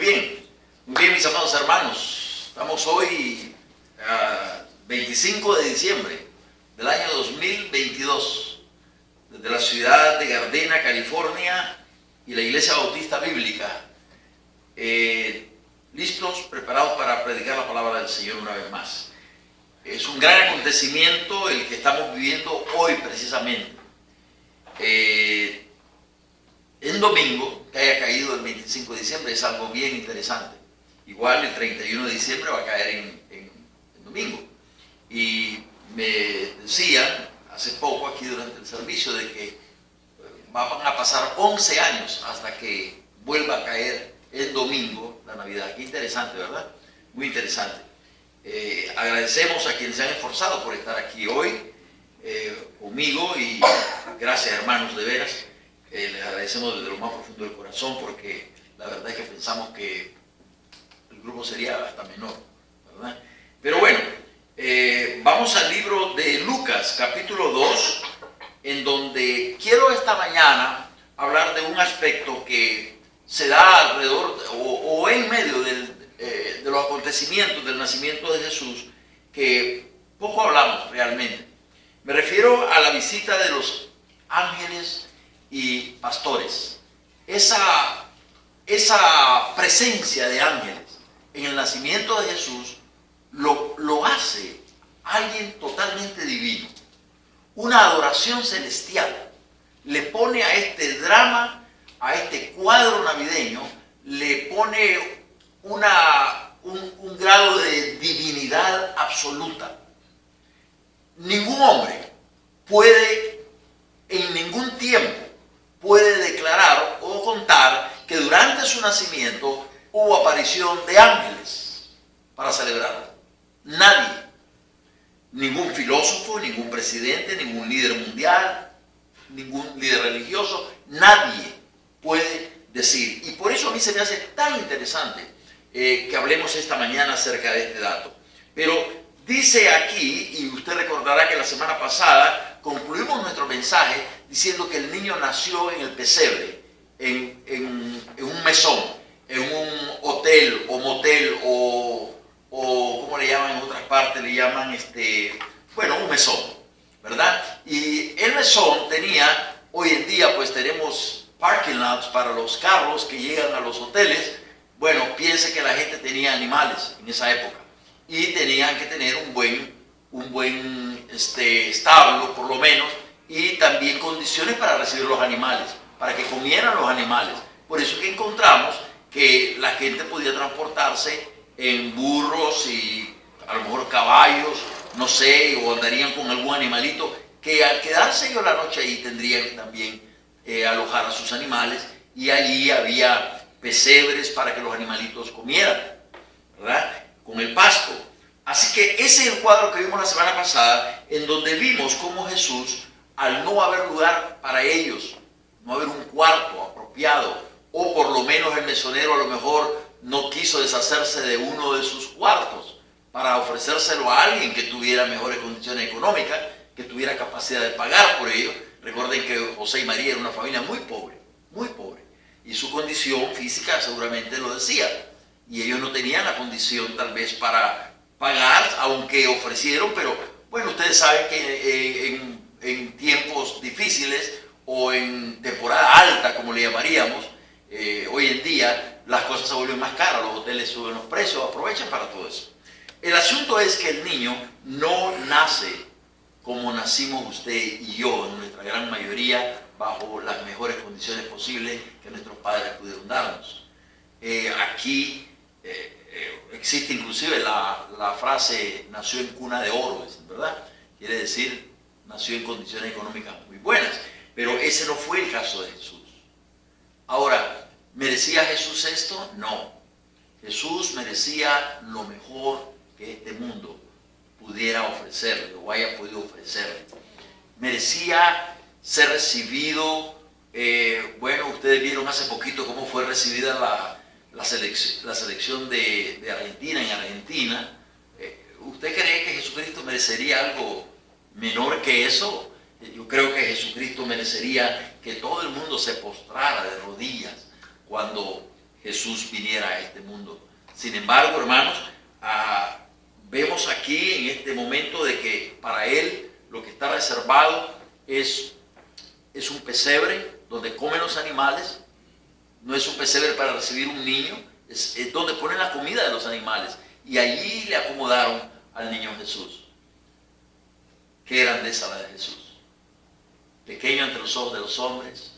muy bien mis amados hermanos. Estamos hoy a 25 de diciembre del año 2022, desde la ciudad de Gardena, California, y la Iglesia Bautista Bíblica, listos, preparados para predicar la palabra del Señor una vez más. Es un gran acontecimiento el que estamos viviendo hoy precisamente. En domingo, que haya caído el 25 de diciembre, es algo bien interesante. Igual el 31 de diciembre va a caer en domingo. Y me decían hace poco aquí durante el servicio de que van a pasar 11 años hasta que vuelva a caer en domingo la Navidad. Qué interesante, ¿verdad? Muy interesante. Agradecemos a quienes se han esforzado por estar aquí hoy conmigo, y gracias, hermanos, de veras. Les agradecemos desde lo más profundo del corazón, porque la verdad es que pensamos que el grupo sería hasta menor, ¿verdad? Pero bueno, vamos al libro de Lucas, capítulo 2, en donde quiero esta mañana hablar de un aspecto que se da alrededor o en medio de los acontecimientos del nacimiento de Jesús, que poco hablamos realmente. Me refiero a la visita de los ángeles y pastores. Esa presencia de ángeles en el nacimiento de Jesús lo hace alguien totalmente divino. Una adoración celestial. Le pone a este drama, a este cuadro navideño, le pone un grado de divinidad absoluta. Ningún hombre puede, en ningún tiempo, puede declarar o contar que durante su nacimiento hubo aparición de ángeles para celebrarlo. Nadie. Ningún filósofo, ningún presidente, ningún líder mundial, ningún líder religioso, nadie puede decir. Y por eso a mí se me hace tan interesante que hablemos esta mañana acerca de este dato. Pero dice aquí, y usted recordará que la semana pasada concluimos nuestro mensaje diciendo que el niño nació en el pesebre, en un mesón, en un hotel o motel o ¿cómo le llaman en otras partes? Le llaman, un mesón, ¿verdad? Y el mesón tenía, hoy en día pues tenemos parking lots para los carros que llegan a los hoteles. Bueno, piense que la gente tenía animales en esa época y tenían que tener un buen establo, por lo menos, y también condiciones para recibir los animales, para que comieran los animales. Por eso que encontramos que la gente podía transportarse en burros y a lo mejor caballos, no sé, o andarían con algún animalito, que al quedarse ellos la noche ahí tendrían que también alojar a sus animales, y allí había pesebres para que los animalitos comieran, ¿verdad? Con el pasto. Así que ese es el cuadro que vimos la semana pasada, en donde vimos cómo Jesús, al no haber lugar para ellos, no haber un cuarto apropiado, o por lo menos el mesonero a lo mejor no quiso deshacerse de uno de sus cuartos para ofrecérselo a alguien que tuviera mejores condiciones económicas, que tuviera capacidad de pagar por ello. Recuerden que José y María era una familia muy pobre, y su condición física seguramente lo decía, y ellos no tenían la condición tal vez para pagar, aunque ofrecieron. Pero bueno, ustedes saben que en tiempos difíciles o en temporada alta, como le llamaríamos, hoy en día las cosas se vuelven más caras, los hoteles suben los precios, aprovechan para todo eso. El asunto es que el niño no nace como nacimos usted y yo, en nuestra gran mayoría, bajo las mejores condiciones posibles que nuestros padres pudieron darnos. Aquí existe inclusive la frase nació en cuna de oro, ¿verdad? Quiere decir, nació en condiciones económicas muy buenas, pero ese no fue el caso de Jesús. Ahora, ¿merecía Jesús esto? No. Jesús merecía lo mejor que este mundo pudiera ofrecerle o haya podido ofrecerle. Merecía ser recibido. Ustedes vieron hace poquito cómo fue recibida la selección de Argentina en Argentina. ¿Usted cree que Jesucristo merecería algo menor que eso? Yo creo que Jesucristo merecería que todo el mundo se postrara de rodillas cuando Jesús viniera a este mundo. Sin embargo, hermanos, vemos aquí en este momento de que para Él lo que está reservado es un pesebre donde comen los animales. No es un pesebre para recibir un niño, es donde ponen la comida de los animales. Y allí le acomodaron al niño Jesús. Qué grandeza la de Jesús. Pequeño ante los ojos de los hombres,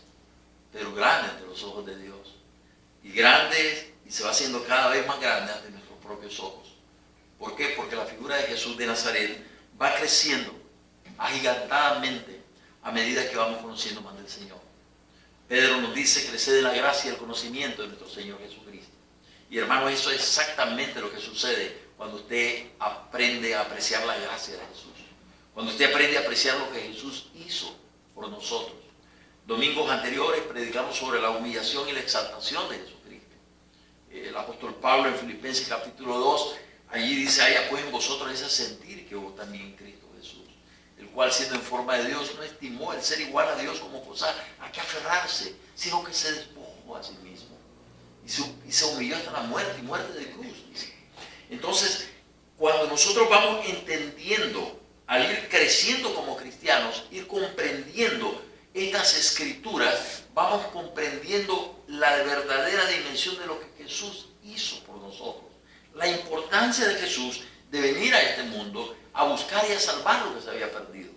pero grande ante los ojos de Dios. Y grande, y se va haciendo cada vez más grande ante nuestros propios ojos. ¿Por qué? Porque la figura de Jesús de Nazaret va creciendo agigantadamente a medida que vamos conociendo más del Señor. Pedro nos dice: creced en la gracia y el conocimiento de nuestro Señor Jesucristo. Y hermano, eso es exactamente lo que sucede cuando usted aprende a apreciar la gracia de Jesús. Cuando usted aprende a apreciar lo que Jesús hizo por nosotros. Domingos anteriores predicamos sobre la humillación y la exaltación de Jesucristo. El apóstol Pablo en Filipenses capítulo 2, allí dice: haya pues en vosotros ese sentir que hubo también en Cristo Jesús, el cual siendo en forma de Dios no estimó el ser igual a Dios como cosa a que aferrarse, sino que se despojó a sí mismo y se humilló hasta la muerte y muerte de cruz, dice. Entonces, cuando nosotros vamos entendiendo, al ir creciendo como cristianos, ir comprendiendo estas escrituras, vamos comprendiendo la verdadera dimensión de lo que Jesús hizo por nosotros. La importancia de Jesús de venir a este mundo a buscar y a salvar lo que se había perdido.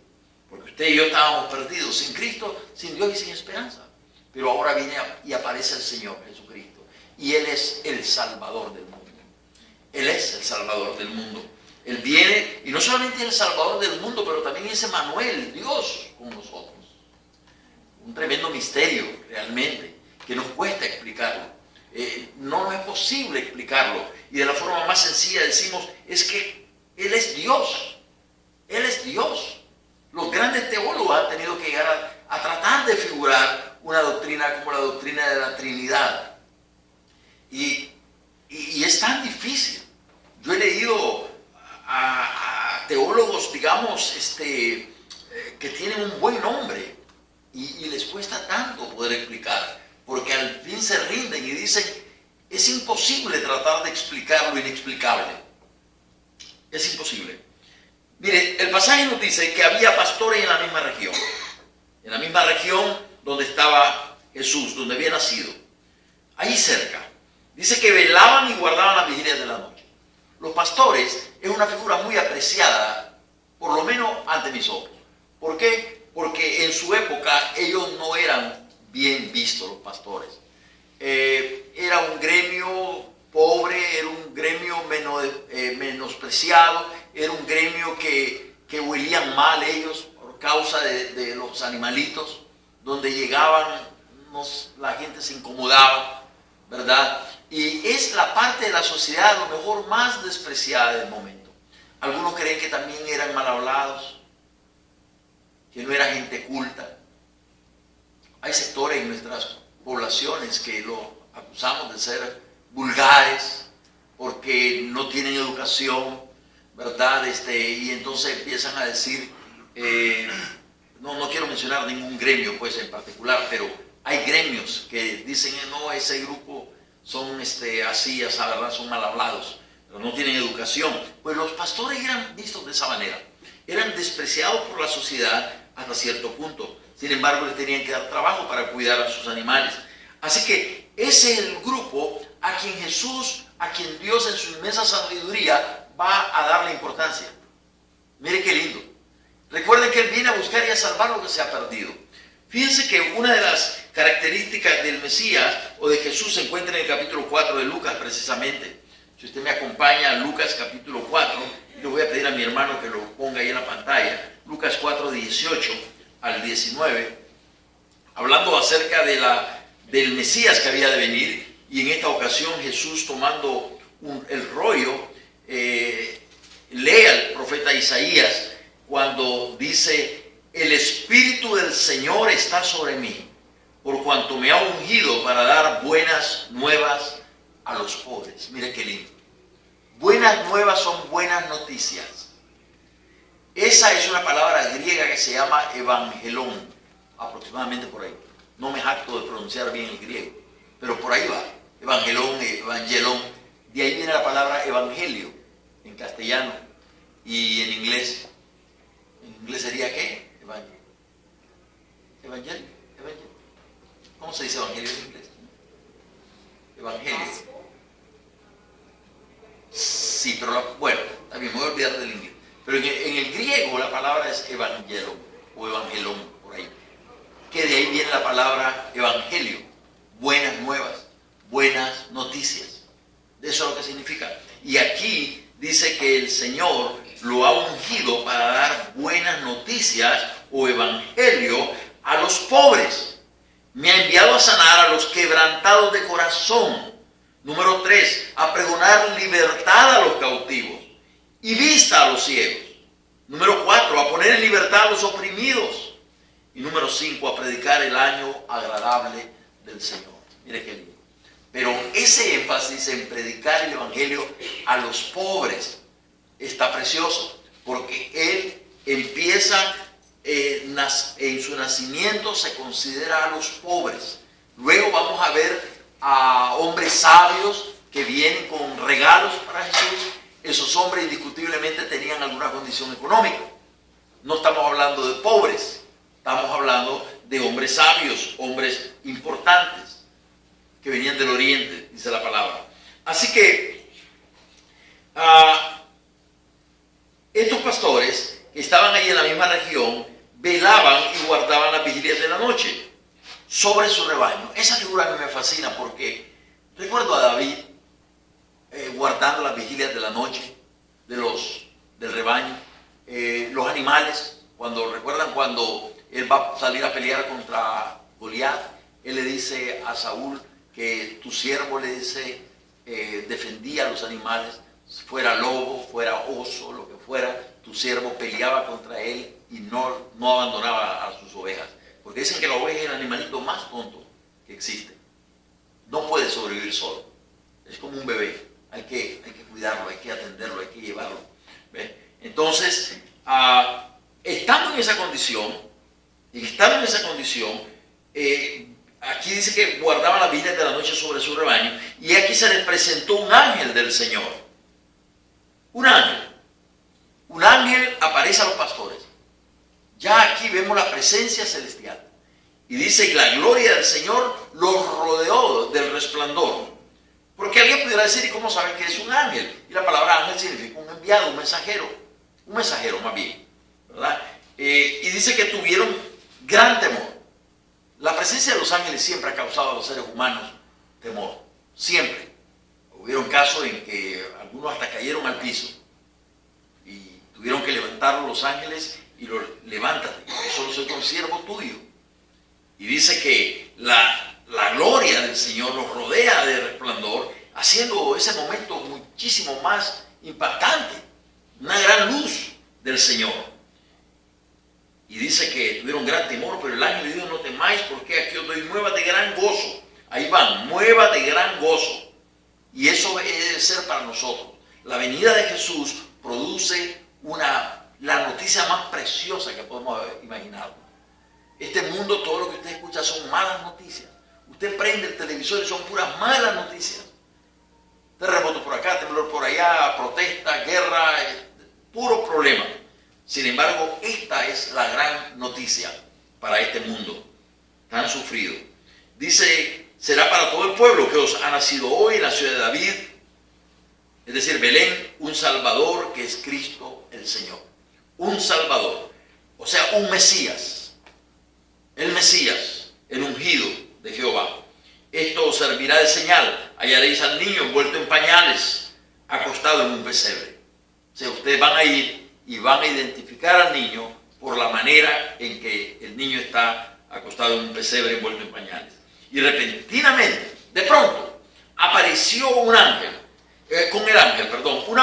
Porque usted y yo estábamos perdidos sin Cristo, sin Dios y sin esperanza. Pero ahora viene y aparece el Señor Jesucristo. Y Él es el Salvador del mundo. Él es el Salvador del mundo. Él viene, y no solamente es el Salvador del mundo, pero también es Emmanuel, Dios con nosotros. Un tremendo misterio, realmente, que nos cuesta explicarlo. No es posible explicarlo. Y de la forma más sencilla decimos, es que Él es Dios. Él es Dios. Los grandes teólogos han tenido que llegar a tratar de figurar una doctrina como la doctrina de la Trinidad. Y es tan difícil. Yo he leído a teólogos, digamos, que tienen un buen nombre y les cuesta tanto poder explicar, porque al fin se rinden y dicen: es imposible tratar de explicar lo inexplicable. Es imposible. Mire, el pasaje nos dice que había pastores en la misma región donde estaba Jesús, donde había nacido, ahí cerca. Dice que velaban y guardaban las vigilias de la noche. Los pastores es una figura muy apreciada, por lo menos ante mis ojos. ¿Por qué? Porque en su época ellos no eran bien vistos, los pastores. Era un gremio pobre, era un gremio menospreciado, era un gremio que huelían mal ellos por causa de los animalitos. Donde llegaban, la gente se incomodaba, ¿verdad? Y es la parte de la sociedad a lo mejor más despreciada del momento. Algunos creen que también eran mal hablados, que no era gente culta. Hay sectores en nuestras poblaciones que lo acusamos de ser vulgares porque no tienen educación, ¿verdad? Y entonces empiezan a decir, no quiero mencionar ningún gremio pues en particular, pero hay gremios que dicen: no, ese grupo son así, esa verdad, son mal hablados, pero no tienen educación. Pues los pastores eran vistos de esa manera, eran despreciados por la sociedad hasta cierto punto. Sin embargo, les tenían que dar trabajo para cuidar a sus animales. Así que ese es el grupo a quien Jesús, a quien Dios en su inmensa sabiduría va a darle importancia. Mire qué lindo. Recuerden que Él viene a buscar y a salvar lo que se ha perdido. Fíjense que una de las características del Mesías o de Jesús se encuentra en el capítulo 4 de Lucas precisamente. Si usted me acompaña a Lucas capítulo 4, le voy a pedir a mi hermano que lo ponga ahí en la pantalla. Lucas 4, 18 al 19, hablando acerca del Mesías que había de venir. Y en esta ocasión Jesús, tomando el rollo, lee al profeta Isaías cuando dice: el Espíritu del Señor está sobre mí, por cuanto me ha ungido para dar buenas nuevas a los pobres. Mire qué lindo. Buenas nuevas son buenas noticias. Esa es una palabra griega que se llama evangelón, aproximadamente por ahí. No me jacto de pronunciar bien el griego, pero por ahí va. evangelón, evangelón. De ahí viene la palabra evangelio en castellano y en inglés. ¿En inglés sería qué? Evangelio. ¿Cómo se dice evangelio en inglés? Evangelio. Sí, pero bueno, también me voy a olvidar del inglés. Pero en el griego la palabra es evangelón o evangelón, por ahí. Que de ahí viene la palabra evangelio, buenas nuevas, buenas noticias. Eso es lo que significa. Y aquí dice que el Señor lo ha ungido para dar buenas noticias o evangelio a los pobres. Me ha enviado a sanar a los quebrantados de corazón. Número 3, a pregonar libertad a los cautivos y vista a los ciegos. Número 4, a poner en libertad a los oprimidos. Y número 5, a predicar el año agradable del Señor. Mire qué lindo. Pero ese énfasis en predicar el evangelio a los pobres está precioso, porque Él empieza en su nacimiento, se considera a los pobres. Luego vamos a ver a hombres sabios que vienen con regalos para Jesús. Esos hombres indiscutiblemente tenían alguna condición económica. No estamos hablando de pobres, estamos hablando de hombres sabios, hombres importantes, que venían del oriente, dice la palabra. Así que estos pastores que estaban ahí en la misma región velaban y guardaban las vigilias de la noche sobre su rebaño. Esa figura a mí me fascina porque recuerdo a David guardando las vigilias de la noche del rebaño. Los animales, recuerdan cuando él va a salir a pelear contra Goliat, él le dice a Saúl que tu siervo, le dice, defendía a los animales, fuera lobo, fuera oso, lo que fuera, tu siervo peleaba contra él y no abandonaba a sus ovejas. Porque dicen que la oveja es el animalito más tonto que existe. No puede sobrevivir solo. Es como un bebé. Hay que cuidarlo, hay que atenderlo, hay que llevarlo. ¿Ves? Entonces, estando en esa condición, aquí dice que guardaban las vigilias de la noche sobre su rebaño, y aquí se les presentó un ángel del Señor. Un ángel aparece a los pastores. Ya aquí vemos la presencia celestial. Y dice, y la gloria del Señor los rodeó del resplandor. Porque alguien pudiera decir, ¿y cómo saben que es un ángel? Y la palabra ángel significa un enviado, un mensajero más bien, ¿verdad? Y dice que tuvieron gran temor. La presencia de los ángeles siempre ha causado a los seres humanos temor, siempre. Hubieron casos en que algunos hasta cayeron al piso y tuvieron que levantarlos los ángeles y los levántate, yo solo soy consiervo tuyo. Y dice que la gloria del Señor los rodea de resplandor, haciendo ese momento muchísimo más impactante, una gran luz del Señor. Y dice que tuvieron gran temor, pero el ángel le dijo, no temáis, porque aquí os doy nuevas de gran gozo. Ahí van, nuevas de gran gozo. Y eso debe ser para nosotros. La venida de Jesús produce la noticia más preciosa que podemos imaginar. Este mundo, todo lo que usted escucha son malas noticias. Usted prende el televisor y son puras malas noticias. Terremoto por acá, temblor por allá, protesta, guerra, puro problema. Sin embargo, esta es la gran noticia para este mundo tan sufrido. Dice, será para todo el pueblo que os ha nacido hoy en la ciudad de David, es decir, Belén, un Salvador que es Cristo el Señor. Un Salvador, o sea, un Mesías. El Mesías, el ungido de Jehová. Esto os servirá de señal. Hallaréis al niño envuelto en pañales, acostado en un pesebre. O sea, ustedes van a ir y van a identificar al niño por la manera en que el niño está acostado en un pesebre envuelto en pañales. Y repentinamente, de pronto, apareció una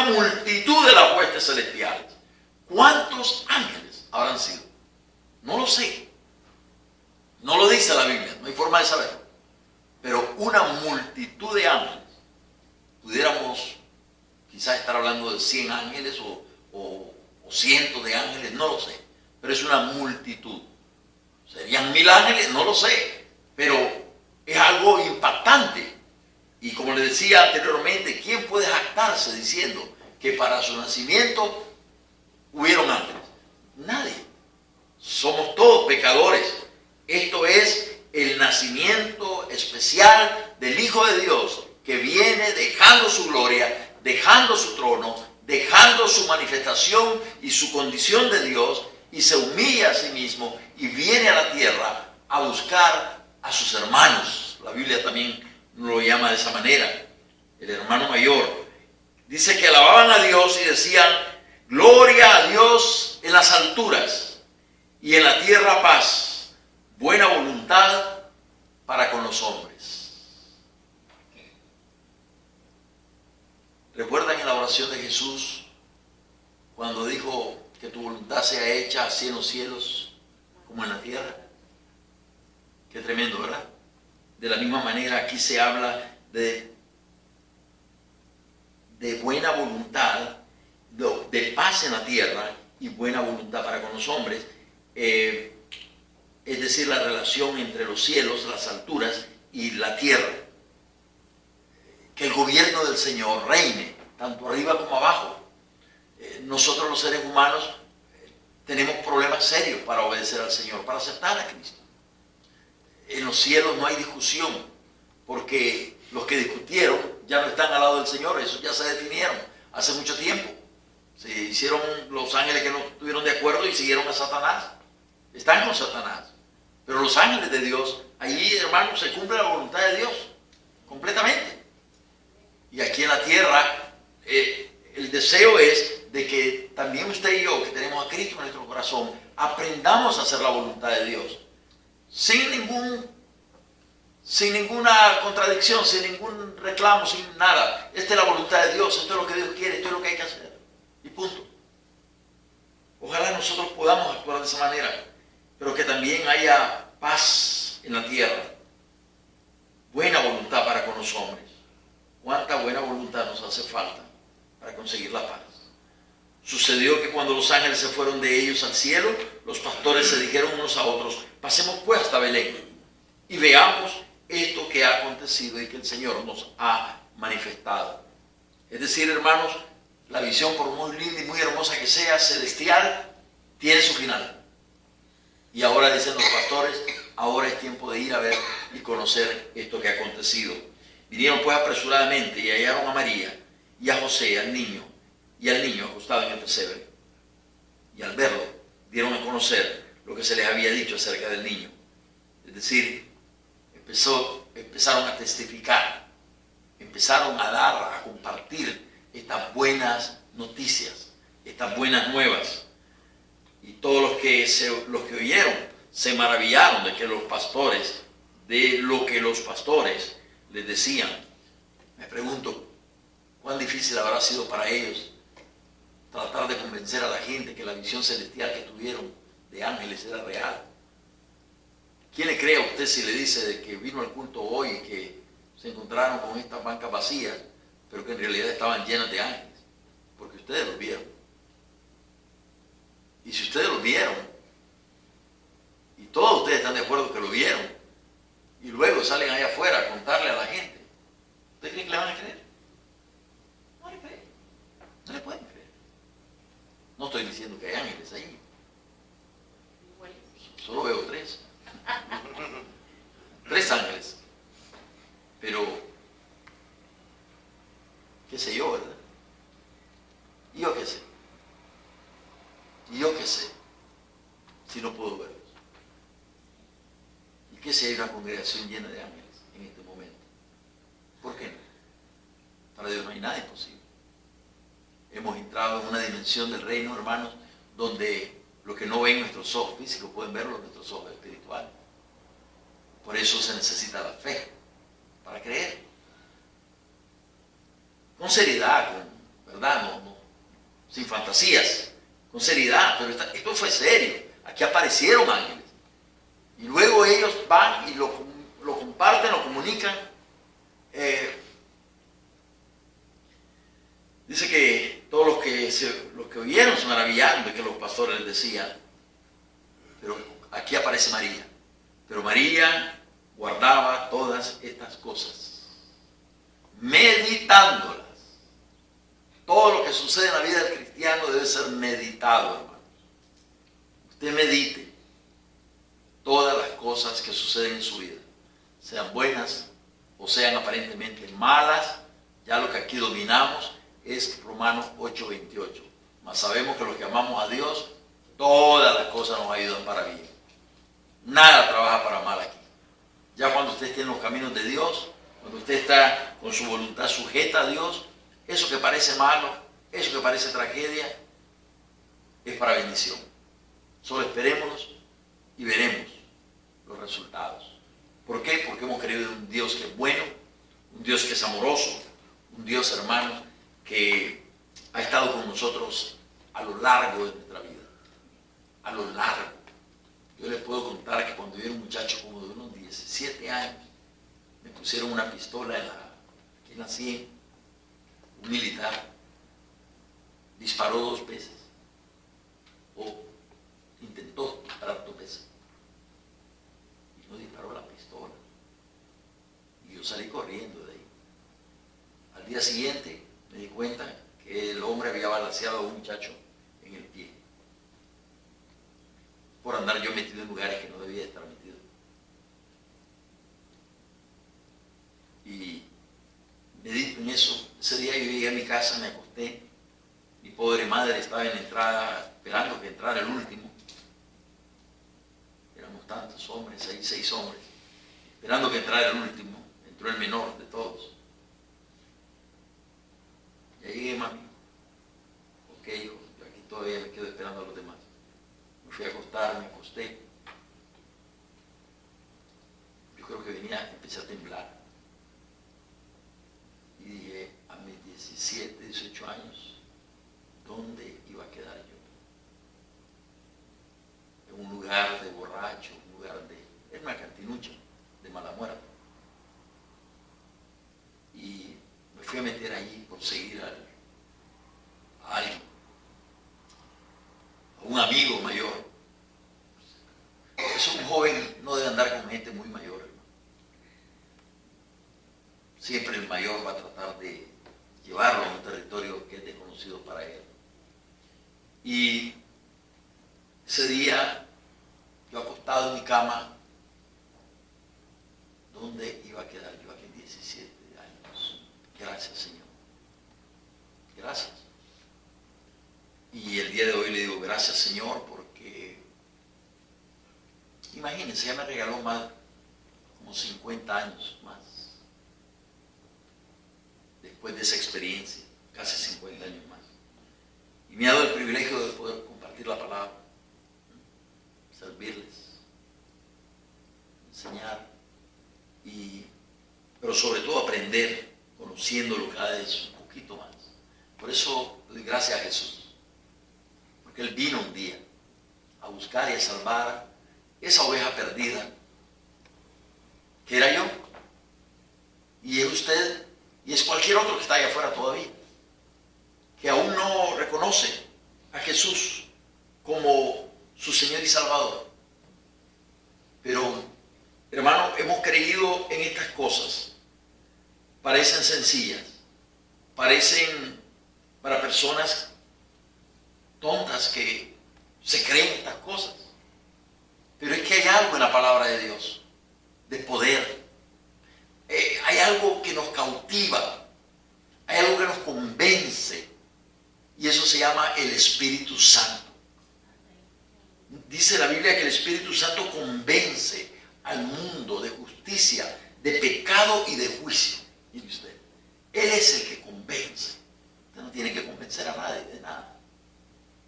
multitud de las huestes celestiales. ¿Cuántos ángeles habrán sido? No lo sé. No lo dice la Biblia, no hay forma de saberlo. Pero una multitud de ángeles. Pudiéramos quizás estar hablando de 100 ángeles o cientos de ángeles, no lo sé. Pero es una multitud. ¿Serían 1000 ángeles? No lo sé. Pero es algo impactante. Y decía anteriormente, ¿quién puede jactarse diciendo que para su nacimiento hubieron ángeles? Nadie. Somos todos pecadores. Esto es el nacimiento especial del Hijo de Dios, que viene dejando su gloria, dejando su trono, dejando su manifestación y su condición de Dios, y se humilla a sí mismo y viene a la tierra a buscar a sus hermanos. La Biblia también lo llama de esa manera, el hermano mayor. Dice que alababan a Dios y decían, gloria a Dios en las alturas y en la tierra paz, buena voluntad para con los hombres. ¿Recuerdan en la oración de Jesús cuando dijo que tu voluntad sea hecha así en los cielos como en la tierra? Qué tremendo, ¿verdad? De la misma manera aquí se habla de buena voluntad, de paz en la tierra y buena voluntad para con los hombres. Es decir, la relación entre los cielos, las alturas y la tierra. Que el gobierno del Señor reine, tanto arriba como abajo. Nosotros los seres humanos tenemos problemas serios para obedecer al Señor, para aceptar a Cristo. En los cielos no hay discusión, porque los que discutieron ya no están al lado del Señor, esos ya se definieron hace mucho tiempo. Se hicieron los ángeles que no estuvieron de acuerdo y siguieron a Satanás. Están con Satanás. Pero los ángeles de Dios, allí, hermanos, se cumple la voluntad de Dios completamente. Y aquí en la tierra, el deseo es de que también usted y yo, que tenemos a Cristo en nuestro corazón, aprendamos a hacer la voluntad de Dios. Sin ninguna contradicción, sin ningún reclamo, sin nada. Esta es la voluntad de Dios, esto es lo que Dios quiere, esto es lo que hay que hacer. Y punto. Ojalá nosotros podamos actuar de esa manera, pero que también haya paz en la tierra. Buena voluntad para con los hombres. ¿Cuánta buena voluntad nos hace falta para conseguir la paz? Sucedió que cuando los ángeles se fueron de ellos al cielo, los pastores se dijeron unos a otros, pasemos pues hasta Belén y veamos esto que ha acontecido y que el Señor nos ha manifestado. Es decir, hermanos, la visión, por muy linda y muy hermosa que sea, celestial, tiene su final. Y ahora dicen los pastores, ahora es tiempo de ir a ver y conocer esto que ha acontecido. Vinieron pues apresuradamente y hallaron a María y a José, al niño acostado en el pesebre. Y al verlo, dieron a conocer lo que se les había dicho acerca del niño. Es decir, empezaron a testificar, empezaron a dar, a compartir estas buenas noticias, estas buenas nuevas. Y todos los que oyeron se maravillaron de lo que los pastores les decían. Me pregunto, ¿cuán difícil habrá sido para ellos tratar de convencer a la gente que la visión celestial que tuvieron de ángeles era real? ¿Quién le cree a usted si le dice de que vino al culto hoy y que se encontraron con estas bancas vacías, pero que en realidad estaban llenas de ángeles? Porque ustedes los vieron. Y si ustedes los vieron, y todos ustedes están de acuerdo que lo vieron, y luego salen allá afuera a contarle a la gente, ¿ustedes creen que le van a creer? No le creen. No le pueden creer. No estoy diciendo que hay ángeles ahí. Solo veo 3. 3 ángeles. Pero, qué sé yo, ¿verdad? ¿Y yo qué sé? ¿Y yo qué sé? Si no puedo verlos. ¿Y qué si hay una congregación llena de ángeles en este momento? ¿Por qué no? Para Dios no hay nada imposible. Hemos entrado en una dimensión del reino, hermanos, donde lo que no ven nuestros ojos físicos pueden verlo nuestros ojos espirituales. Por eso se necesita la fe para creer. Con seriedad, ¿verdad? No, sin fantasías, con seriedad, pero esto fue serio. Aquí aparecieron ángeles. Y luego ellos van y lo comparten, lo comunican. Dice que todos los que oyeron se maravillaron de que los pastores les decían. Pero aquí aparece María. Pero María guardaba todas estas cosas. meditándolas. Todo lo que sucede en la vida del cristiano debe ser meditado, hermano. Usted medite todas las cosas que suceden en su vida, sean buenas o sean aparentemente malas. Ya lo que aquí dominamos es Romanos 8:28. Mas sabemos que los que amamos a Dios, todas las cosas nos ayudan para bien. Nada trabaja para mal aquí. Ya cuando usted esté en los caminos de Dios, cuando usted está con su voluntad sujeta a Dios, eso que parece malo, eso que parece tragedia, es para bendición. Solo esperémonos y veremos los resultados. ¿Por qué? Porque hemos creído en un Dios que es bueno, un Dios que es amoroso, un Dios, hermano, que ha estado con nosotros a lo largo de nuestra vida. A lo largo. Yo les puedo contar que cuando yo era un muchacho como de unos 17 años, me pusieron una pistola aquí en la sien, un militar, disparó 2 veces, o intentó disparar 2 veces, y no disparó la pistola, y yo salí corriendo de ahí. Al día siguiente me di cuenta que el hombre había balaceado a un muchacho en el pie, por andar yo metido en lugares que no debía estar metido. Y medito en eso. Ese día yo llegué a mi casa, me acosté, mi pobre madre estaba en la entrada esperando que entrara el último. Éramos tantos hombres, 6 hombres, esperando que entrara el último. Entró el menor de todos. Ya llegué, mami. Ok, hijo, yo aquí todavía me quedo esperando a los demás. Me fui a acostar, me acosté. Yo creo que empecé a temblar. Y dije, a mis 17, 18 años, ¿dónde iba a quedar yo? En un lugar de borracho, un lugar de una cantinucha, de mala muerte. Y me fui a meter allí por seguir a alguien, a un amigo mayor. Eso, un joven no debe andar con gente muy mayor, hermano. Siempre el mayor va a tratar de llevarlo a un territorio que es desconocido para él. Y ese día, yo acostado en mi cama, ¿dónde iba a quedar yo aquí en 17 años? Gracias, Señor. Gracias. Y el día de hoy le digo gracias, Señor, porque imagínense, ya me regaló más, como 50 años más. Después de esa experiencia, casi 50 años más. Y me ha dado el privilegio de poder compartir la palabra, servirles, enseñar, pero sobre todo aprender, conociéndolo cada vez un poquito más. Por eso doy gracias a Jesús, porque Él vino un día a buscar y a salvar esa oveja perdida, que era yo, y es usted, y es cualquier otro que está allá afuera todavía, que aún no reconoce a Jesús como su Señor y Salvador. Pero, hermano, hemos creído en estas cosas. Parecen sencillas, parecen para personas tontas que se creen estas cosas. Pero es que hay algo en la palabra de Dios, de poder. Hay algo que nos cautiva, hay algo que nos convence, y eso se llama el Espíritu Santo. Dice la Biblia que el Espíritu Santo convence al mundo de justicia, de pecado y de juicio. Mire usted, Él es el que convence. Usted no tiene que convencer a nadie de nada.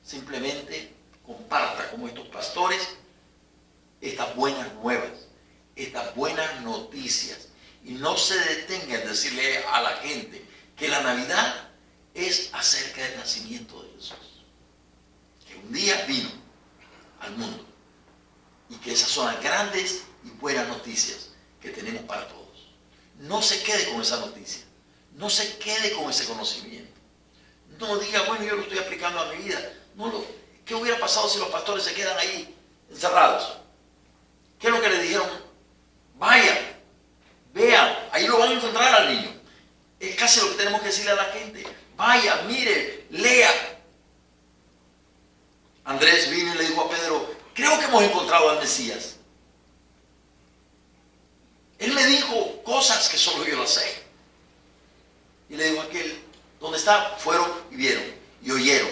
Simplemente comparta como estos pastores estas buenas nuevas, estas buenas noticias. Y no se detenga en decirle a la gente que la Navidad es acerca del nacimiento de Jesús. Que un día vino al mundo. Y que esas son las grandes y buenas noticias que tenemos para todos. No se quede con esa noticia. No se quede con ese conocimiento. No diga, bueno, yo lo estoy aplicando a mi vida. ¿Qué hubiera pasado si los pastores se quedan ahí encerrados? ¿Qué es lo que le dijeron? Vayan, vean, ahí lo van a encontrar al niño. tenemos que decirle a la gente: vaya, mire, lea. Andrés vino y le dijo a Pedro: creo que hemos encontrado al Mesías. Él me dijo cosas que solo yo las sé. Y le dijo a aquel: ¿dónde está? Fueron y vieron, y oyeron,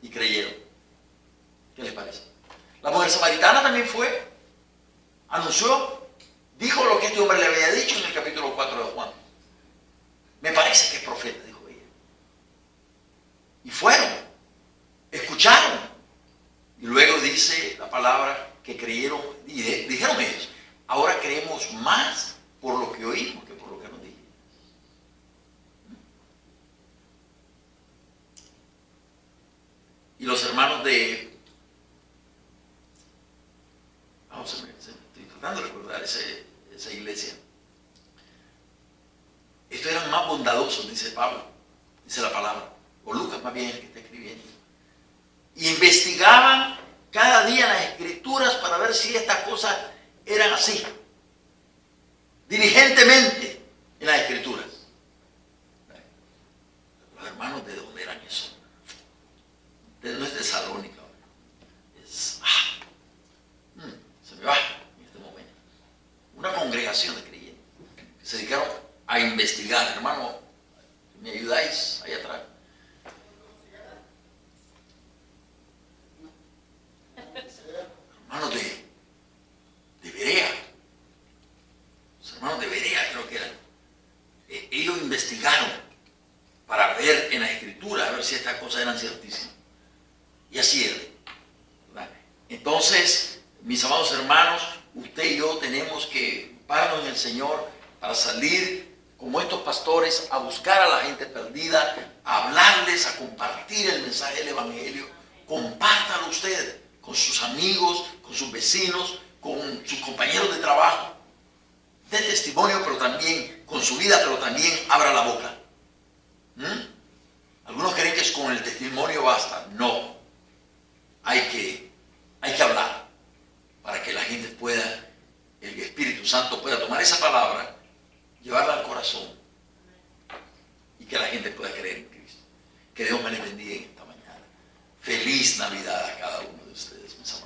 y creyeron. ¿Qué les parece? La mujer samaritana también fue, anunció, dijo lo que este hombre le había dicho en el capítulo 4 de Juan. Me parece que es profeta, dijo ella. Y fueron, escucharon. Y luego dice la palabra que creyeron, y dijeron ellos: ahora creemos más por lo que oímos que por lo que nos dijeron. Y los hermanos de... estoy tratando de recordar esa iglesia. Estos eran más bondadosos, dice Pablo, dice la palabra, o Lucas más bien el que está escribiendo. Y investigaban cada día las escrituras para ver si estas cosas eran así, diligentemente en las escrituras. Los hermanos, ¿de dónde eran eso? No es Tesalónica, es... se me va en este momento. Una congregación de creyentes que se dedicaron a investigar. Hermano, ¿me ayudáis ahí atrás? Hermanos de Berea. Los hermanos de Berea creo que eran. Ellos investigaron para ver en la escritura, a ver si estas cosas eran ciertísimas. Y así era. ¿Verdad? Entonces, mis amados hermanos, usted y yo tenemos que pararnos en el Señor para salir como estos pastores a buscar a la gente perdida, a hablarles, a compartir el mensaje del Evangelio. Compártalo usted con sus amigos, con sus vecinos, con sus compañeros de trabajo. De testimonio, pero también con su vida, pero también abra la boca. Algunos creen que con el testimonio basta. No. Hay que hablar para que la gente pueda, el Espíritu Santo pueda tomar esa palabra, llevarla al corazón y que la gente pueda creer en Cristo. Que Dios me les bendiga en esta mañana. Feliz Navidad a cada uno de ustedes, mis amados.